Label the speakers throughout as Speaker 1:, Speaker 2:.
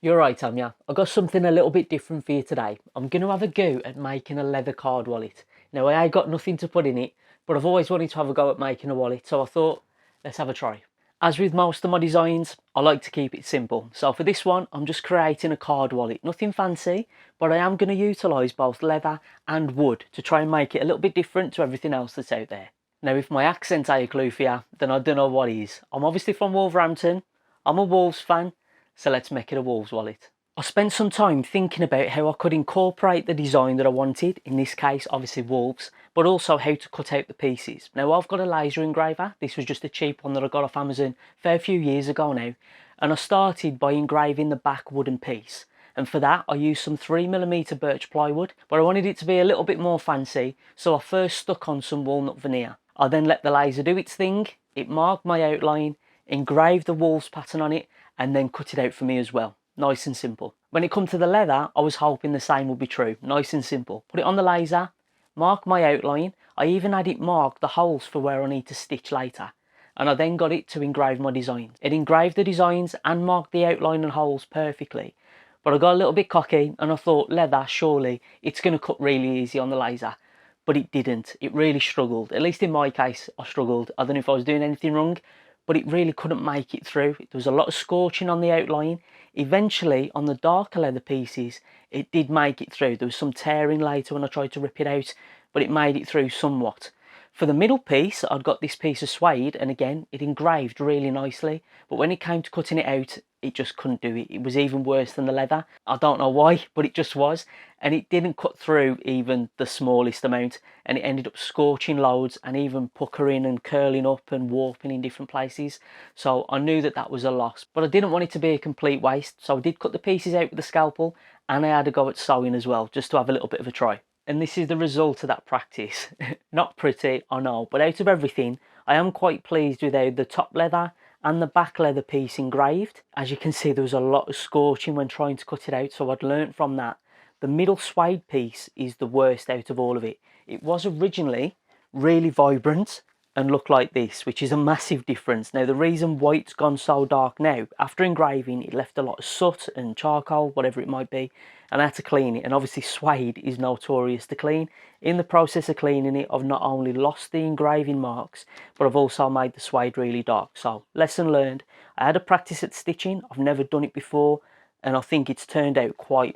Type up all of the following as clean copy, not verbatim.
Speaker 1: You're right, Anya. I've got something a little bit different for you today. I'm going to have a go at making a leather card wallet. Now, I ain't got nothing to put in it, but I've always wanted to have a go at making a wallet, so I thought, let's have a try. As with most of my designs, I like to keep it simple. So for this one, I'm just creating a card wallet. Nothing fancy, but I am going to utilise both leather and wood to try and make it a little bit different to everything else that's out there. Now, if my accent ain't a clue for you, then I don't know what is. I'm obviously from Wolverhampton. I'm a Wolves fan. So let's make it a Wolves wallet. I spent some time thinking about how I could incorporate the design that I wanted, in this case obviously Wolves, but also how to cut out the pieces. Now I've got a laser engraver. This was just a cheap one that I got off Amazon a fair few years ago now, and I started by engraving the back wooden piece. And for that I used some 3mm birch plywood, but I wanted it to be a little bit more fancy, so I first stuck on some walnut veneer. I then let the laser do its thing. It marked my outline, engraved the Wolves pattern on it, and then cut it out for me as well. Nice and simple. When it come to the leather, I was hoping the same would be true. Nice and simple. Put it on the laser, mark my outline. I even had it mark the holes for where I need to stitch later. And I then got it to engrave my designs. It engraved the designs and marked the outline and holes perfectly. But I got a little bit cocky and I thought, leather, surely it's going to cut really easy on the laser. But it didn't. It really struggled. At least in my case, I struggled. I don't know if I was doing anything wrong, but it really couldn't make it through. There was a lot of scorching on the outline. Eventually, on the darker leather pieces, it did make it through. There was some tearing later when I tried to rip it out, but it made it through somewhat. For the middle piece, I'd got this piece of suede, and again, it engraved really nicely, but when it came to cutting it out, it just couldn't do it. It was even worse than the leather. I don't know why, but it just was. And it didn't cut through even the smallest amount, and it ended up scorching loads and even puckering and curling up and warping in different places. So I knew that that was a loss, but I didn't want it to be a complete waste. So I did cut the pieces out with a scalpel, and I had a go at sewing as well, just to have a little bit of a try. And this is the result of that practice. Not pretty, I know, but out of everything, I am quite pleased with how the top leather and the back leather piece engraved. As you can see, there was a lot of scorching when trying to cut it out, so I'd learnt from that. The middle suede piece is the worst out of all of it. It was originally really vibrant and looked like this, which is a massive difference. Now, the reason why it's gone so dark now, after engraving, it left a lot of soot and charcoal, whatever it might be, and I had to clean it. And obviously suede is notorious to clean. In the process of cleaning it, I've not only lost the engraving marks, but I've also made the suede really dark. So lesson learned. I had a practice at stitching. I've never done it before, and I think it's turned out quite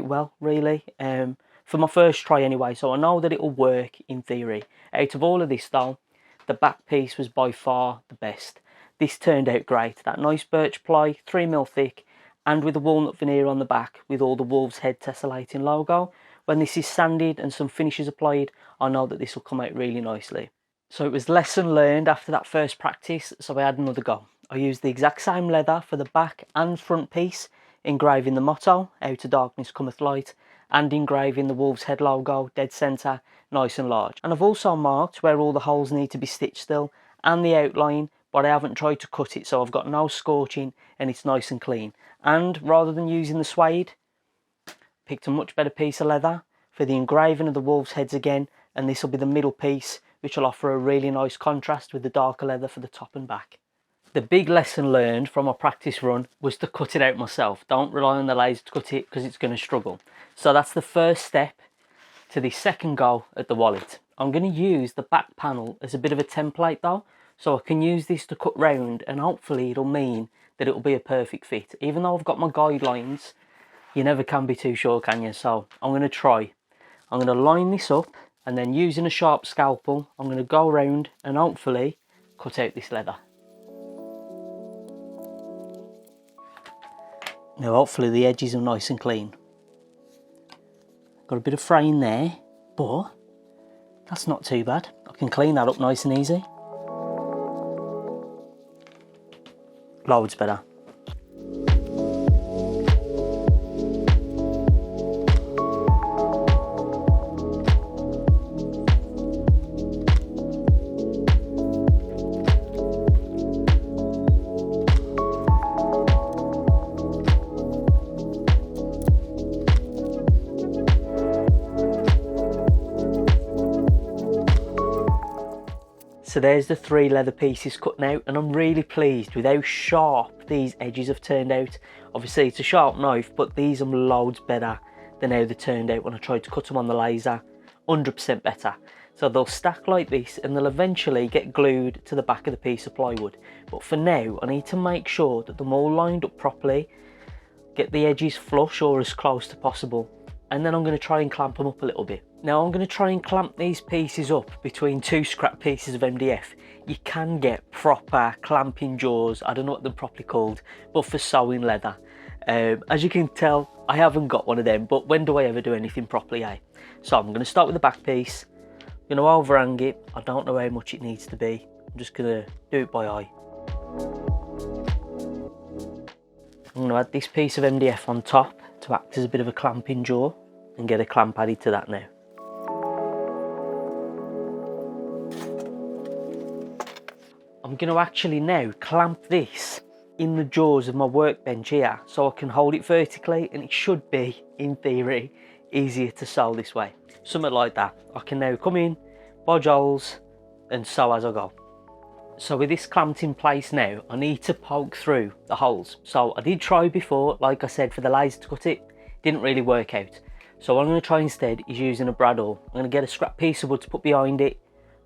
Speaker 1: well, really, for my first try anyway. So I know that it'll work in theory. Out of all of this though, the back piece was by far the best. This turned out great. That nice birch ply, 3mm thick, and with the walnut veneer on the back with all the Wolves Head tessellating logo. When this is sanded and some finishes applied, I know that this will come out really nicely. So it was lesson learned after that first practice, so I had another go. I used the exact same leather for the back and front piece, engraving the motto, "Out of darkness cometh light," and engraving the Wolves Head logo, dead centre, nice and large. And I've also marked where all the holes need to be stitched still, and the outline, but I haven't tried to cut it, so I've got no scorching and it's nice and clean. And rather than using the suede, picked a much better piece of leather for the engraving of the wolves' heads again, and this will be the middle piece, which will offer a really nice contrast with the darker leather for the top and back. The big lesson learned from my practice run was to cut it out myself. Don't rely on the laser to cut it because it's going to struggle. So that's the first step to the second go at the wallet. I'm going to use the back panel as a bit of a template though, so I can use this to cut round, and hopefully it'll mean that it'll be a perfect fit. Even though I've got my guidelines, you never can be too sure, can you? So I'm going to try. I'm going to line this up, and then using a sharp scalpel, I'm going to go around and hopefully cut out this leather. Now hopefully the edges are nice and clean. Got a bit of fraying there, but that's not too bad. I can clean that up nice and easy. Loads better. So there's the 3 leather pieces cut out, and I'm really pleased with how sharp these edges have turned out. Obviously it's a sharp knife, but these are loads better than how they turned out when I tried to cut them on the laser. 100% better. So they'll stack like this and they'll eventually get glued to the back of the piece of plywood. But for now, I need to make sure that they're all lined up properly, get the edges flush or as close to possible, and then I'm going to try and clamp them up a little bit. Now I'm going to try and clamp these pieces up between 2 scrap pieces of MDF. You can get proper clamping jaws, I don't know what they're properly called, but for sewing leather. As you can tell, I haven't got one of them, but when do I ever do anything properly, eh? So I'm going to start with the back piece. I'm going to overhang it. I don't know how much it needs to be. I'm just going to do it by eye. I'm going to add this piece of MDF on top to act as a bit of a clamping jaw and get a clamp added to that now. I'm going to actually now clamp this in the jaws of my workbench here so I can hold it vertically, and it should be, in theory, easier to sew this way. Something like that. I can now come in, bodge holes and sew as I go. So with this clamped in place now, I need to poke through the holes. So I did try before, like I said, for the laser to cut it, didn't really work out. So what I'm going to try instead is using a brad awl. I'm going to get a scrap piece of wood to put behind it,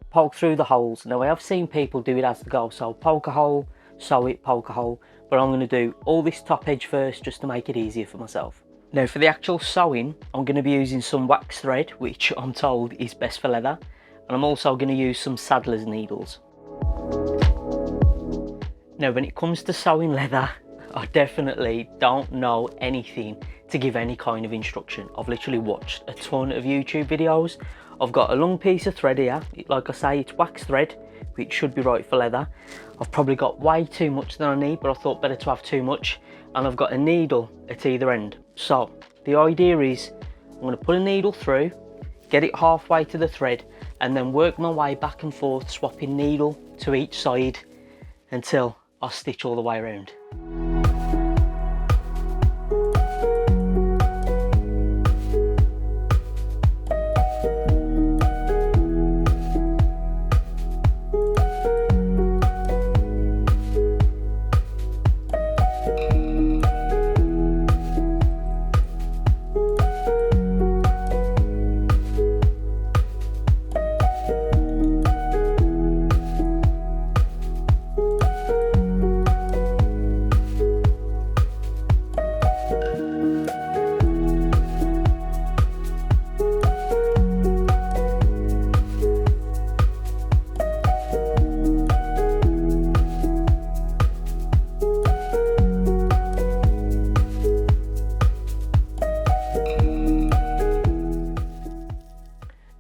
Speaker 1: poke through the holes. Now I have seen people do it as they go, so poke a hole, sew it, poke a hole, but I'm going to do all this top edge first just to make it easier for myself. Now for the actual sewing, I'm going to be using some wax thread, which I'm told is best for leather, and I'm also going to use some saddler's needles. Now when it comes to sewing leather, I definitely don't know anything to give any kind of instruction. I've literally watched a ton of YouTube videos. I've got a long piece of thread here, like I say, it's wax thread, which should be right for leather. I've probably got way too much than I need, but I thought better to have too much. And I've got a needle at either end. So the idea is I'm going to put a needle through, get it halfway to the thread, and then work my way back and forth, swapping needle to each side until I stitch all the way around.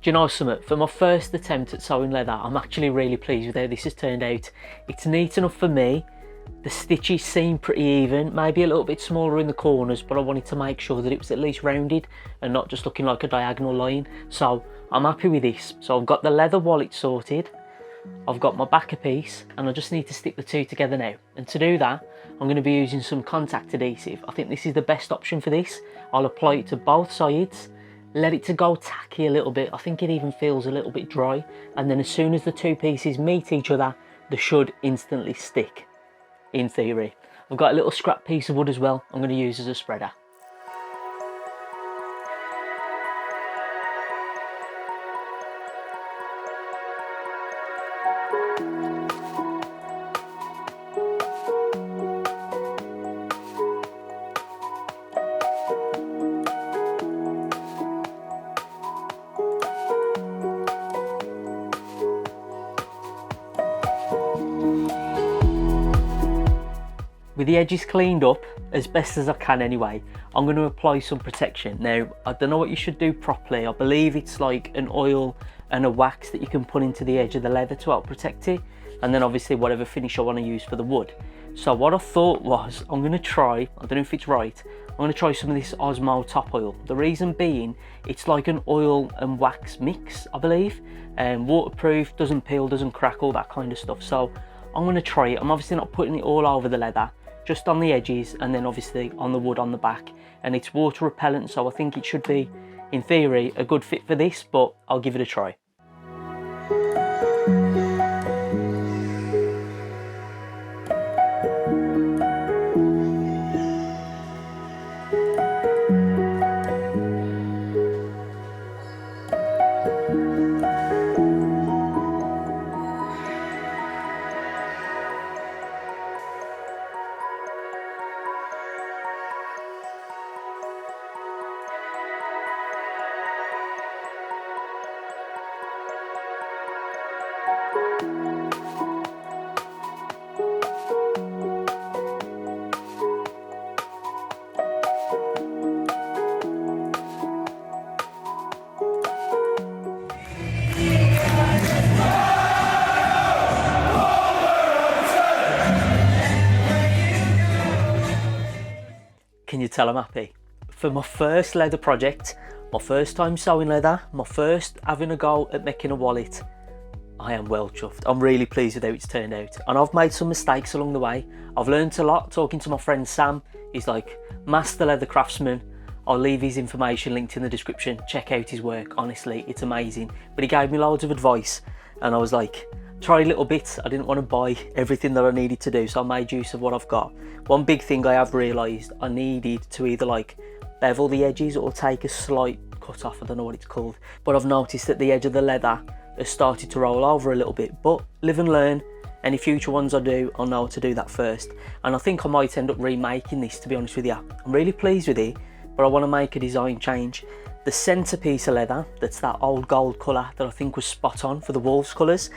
Speaker 1: Do you know something? For my first attempt at sewing leather, I'm actually really pleased with how this has turned out. It's neat enough for me. The stitches seem pretty even, maybe a little bit smaller in the corners, but I wanted to make sure that it was at least rounded and not just looking like a diagonal line. So I'm happy with this. So I've got the leather wallet sorted, I've got my backer piece, and I just need to stick the two together now. And to do that, I'm going to be using some contact adhesive. I think this is the best option for this. I'll apply it to both sides, let it to go tacky a little bit. I think it even feels a little bit dry, and then as soon as the two pieces meet each other, they should instantly stick, in theory. I've got a little scrap piece of wood as well I'm going to use as a spreader. With the edges cleaned up, as best as I can anyway, I'm going to apply some protection. Now, I don't know what you should do properly. I believe it's like an oil and a wax that you can put into the edge of the leather to help protect it. And then obviously whatever finish I want to use for the wood. So what I thought was, I'm going to try, I don't know if it's right, I'm going to try some of this Osmo top oil. The reason being, it's like an oil and wax mix, I believe. Waterproof, doesn't peel, doesn't crack, all that kind of stuff. So I'm going to try it. I'm obviously not putting it all over the leather, just on the edges, and then obviously on the wood on the back. And it's water repellent, so I think it should be, in theory, a good fit for this, but I'll give it a try. tell I'm happy. For my first leather project, my first time sewing leather, my first having a go at making a wallet, I am well chuffed. I'm really pleased with how it's turned out. And I've made some mistakes along the way. I've learnt a lot talking to my friend Sam. He's like master leather craftsman. I'll leave his information linked in the description. Check out his work, honestly, it's amazing. But he gave me loads of advice and I was like, try a little bit. I didn't want to buy everything that I needed to do, so I made use of what I've got. One big thing I have realised, I needed to either like bevel the edges or take a slight cut off, I don't know what it's called. But I've noticed that the edge of the leather has started to roll over a little bit, but live and learn. Any future ones I do, I'll know how to do that first. And I think I might end up remaking this, to be honest with you. I'm really pleased with it, but I want to make a design change. The centre piece of leather, that's that old gold colour that I think was spot on for the Wolves colours,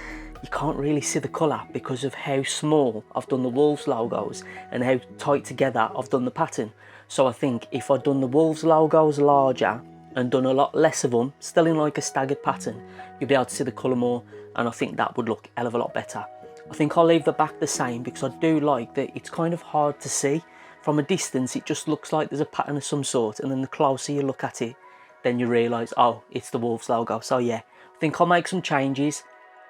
Speaker 1: you can't really see the colour because of how small I've done the Wolves logos and how tight together I've done the pattern. So I think if I'd done the Wolves logos larger and done a lot less of them, still in like a staggered pattern, you'll be able to see the colour more, and I think that would look a hell of a lot better. I think I'll leave the back the same because I do like that it's kind of hard to see. From a distance it just looks like there's a pattern of some sort, and then the closer you look at it, then you realise, oh, it's the Wolves logo. So yeah, I think I'll make some changes,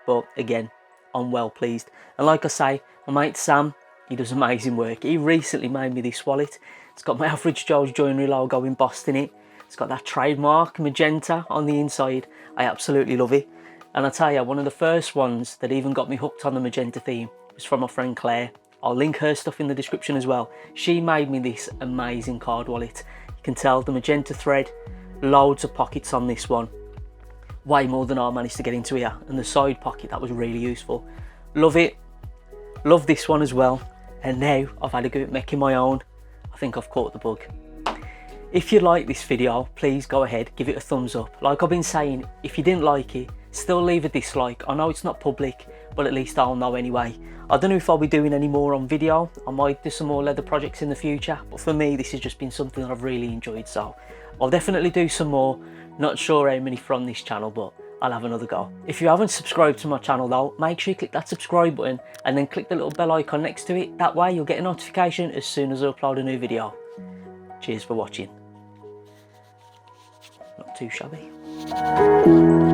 Speaker 1: but again, I'm well pleased. And like I say, my mate Sam, he does amazing work. He recently made me this wallet. It's got my Average Joe's Joinery logo embossed in it. It's got that trademark magenta on the inside. I absolutely love it. And I tell you, one of the first ones that even got me hooked on the magenta theme was from my friend Claire. I'll link her stuff in the description as well. She made me this amazing card wallet. You can tell the magenta thread, loads of pockets on this one. Way more than I managed to get into here. And the side pocket, that was really useful. Love it. Love this one as well. And now I've had a go at making my own. I think I've caught the bug. If you like this video, please go ahead, give it a thumbs up. Like I've been saying, if you didn't like it, still leave a dislike. I know it's not public, but at least I'll know anyway. I don't know if I'll be doing any more on video. I might do some more leather projects in the future, but for me this has just been something that I've really enjoyed, so I'll definitely do some more. Not sure how many from this channel, but I'll have another go. If you haven't subscribed to my channel though, make sure you click that subscribe button and then click the little bell icon next to it. That way you'll get a notification as soon as I upload a new video. Cheers for watching. Not too shabby.